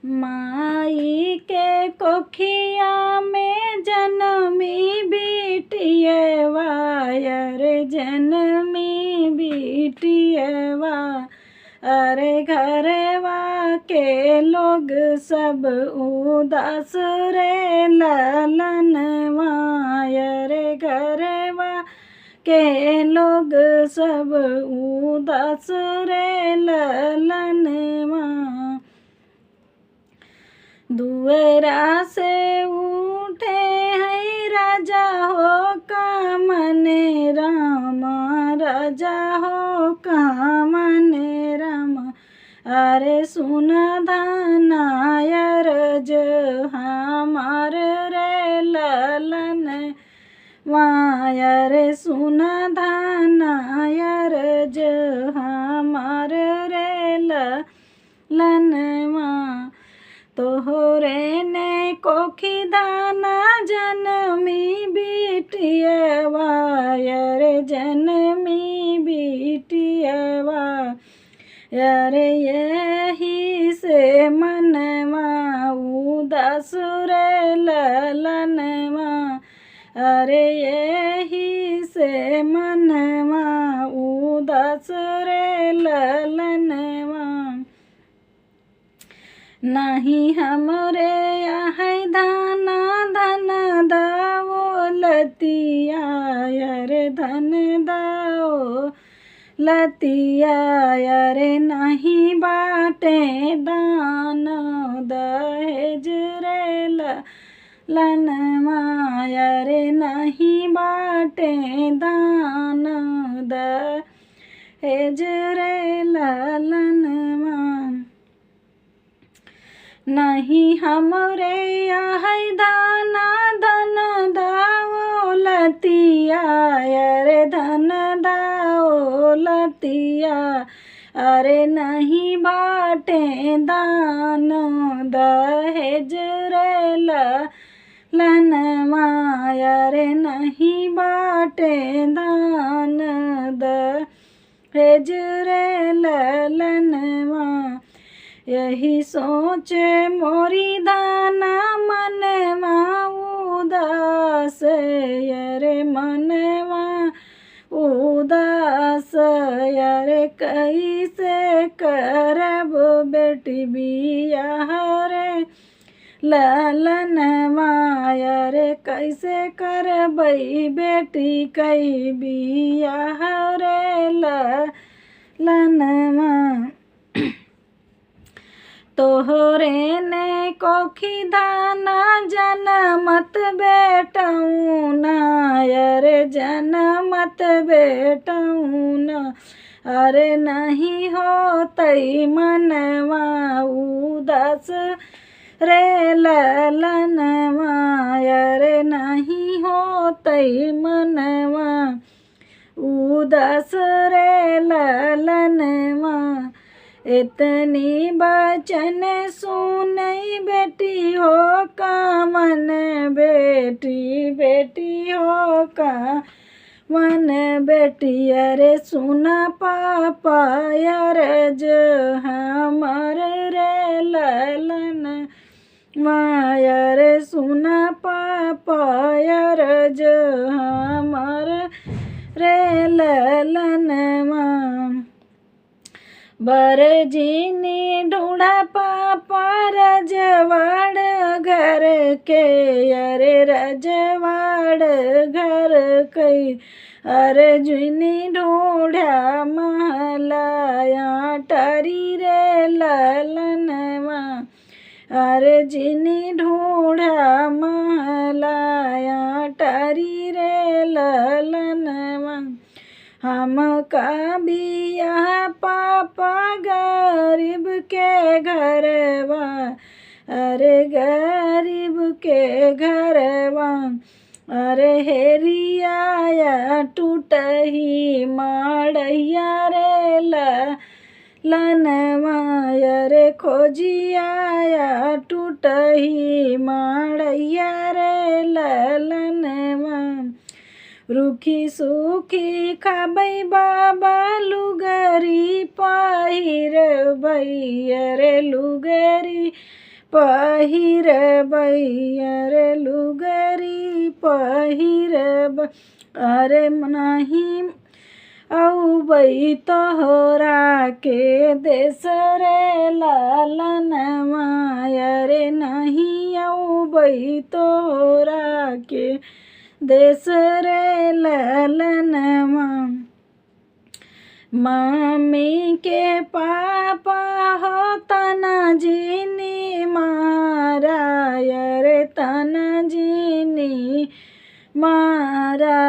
माई के कोखिया में जनमी बिटियवा अरे जनमी बिटियवा अरे घरवा के लोग सब उदास रे ललनवा अरे घरवा के लोग सब उदास रे ललनवा। दुअरा से उठे हैं राजा हो कामने रामा राजा हो कामने रामा अरे सुन धनायरज हमार रे ललन मायर सुन धनायरज हमार रे ललन तोहरे ने कोखी दाना जनमी बिटियवा अरे जनमी बिटियवा अरे यही से मनवा उदास रे ललनवा अरे यही से मनवा उदास रे ललनवा। नहीं हमरे यहाँ दाना धन दाओ लतिया अरे धन दाओ लतिया अरे नहीं बाटे दान दहेज रे ललनवा अरे नहीं बाटे दान दहेज रे ललनवा। नहीं हमरे यहाँ दाना धन दाओ लतिया अरे धन दाओ लतिया अरे नहीं बाटे दान दहेज रे ललनवा अरे नहीं बाटे दान दहेज रे ललनवा। यही सोचे मोरी दाना मनवा उदास अरे मनवा उदास अरे कैसे करब बेटी बियाह रे ललनवा अरे कैसे करबई बेटी कई बियाह रे ललनवा। तोहरे ने कोखी दाना जनमत बेटौना अरे जनमत बेटौना अरे नहीं होतई मनवा उदास रे ललनवा अरे नहीं होतई मनवा उदास रे ललनवा। इतनी बचन सुनई बेटी हो कामन बेटी बेटी हो कामन बेटी अरे सुना पापा अरज हमार रे ललन मायर सुना पापा अरज हमार रे ललनवा। बरजीनी ढूंढा पापा रजवाड़ घर के अरे रजवाड़ घर के अर्जुनी ढूंढा महलाया टरी रे ललनवा अर्जुनी ढूंढा महलाया टरी रे ललनवा। हमका बिया पापा गरीब के घरवा अरे गरीब के घरवा अरे हेरिया टूटही माड़ैया रे ललनवा अरे खोजिया टूटही माड़ैया रे ललनवा। रूखी सूखी खाबै बाबा लुगरी पहिर रे लुगरी पहिरबै अरे लुगरी पहिरबै अरे नहीं औबै तोहरा के देश रे लालनवा अरे नहीं औबै तोहरा के देश रे लालनवा। मम्मी के पापा हो तना जीनी मारा अरे तना जीनी मारा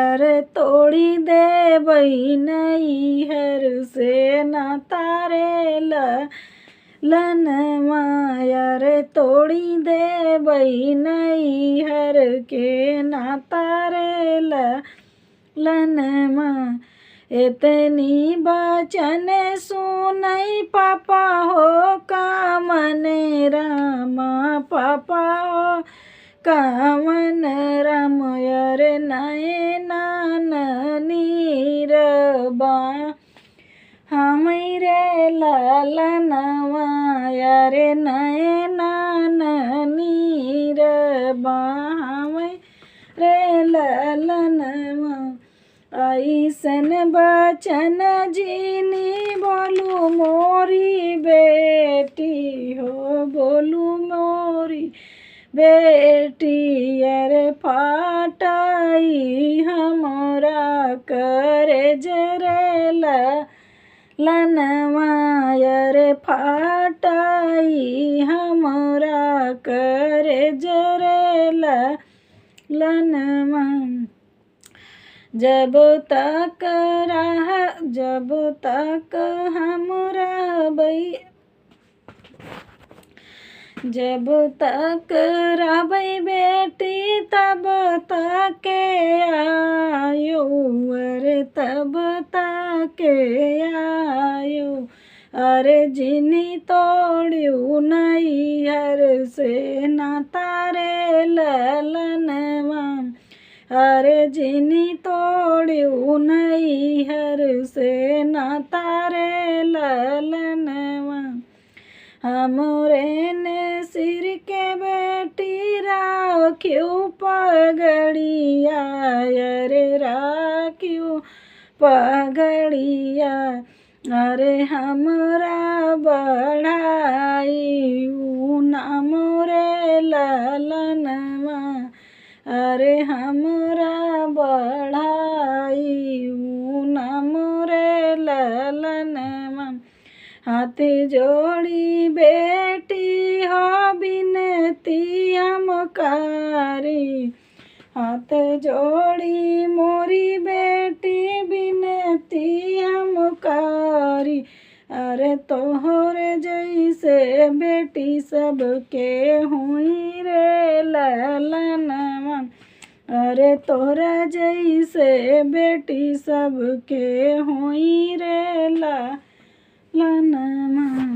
अरे तोड़ी देबै नैहर से नाता रे ललनवा अरे तोड़ी देबै नैहर के नाता रे ललनवा। इतनी बचन सुनै पापा हो कामन रामा पापा हो कामन राम अरे नैना नीर बा हमरे लालनवा अरे नैना नीर बा हमरे लालनवा। ऐसन बचन जीनी बोलू मोरी बेटी हो बोलू मोरी बेटी अरे फाटाई हमरा करे जरे ललनवा अरे फाटाई हमरा करे जरे ललनवा। जब तक हम रहबै जब तक रहबै बेटी तब तक आयो अरे तब तक आयो अरे जिनी तोड़ियो नैहर से नाता रे ललनवा अरे जिनी तोड़ियो नैहर से नाता रे ललनवा। हमरे ने सिर के बेटी राख्यो पगड़िया अरे राख्यो पगड़िया अरे हमरा बढ़ाई नाम रे ललनवा अरे हमरा बढ़ाई नाम रे ललनवा। हाथ जोड़ी बेटी हो बिनती हम कारी हाथ जोड़ी मोरी बेटी बिनती हम कारी अरे तोहरे जैसे बेटी सबके हुई रे ललनवा अरे तोरा जैसे बेटी सबके हुई रे ललनवा।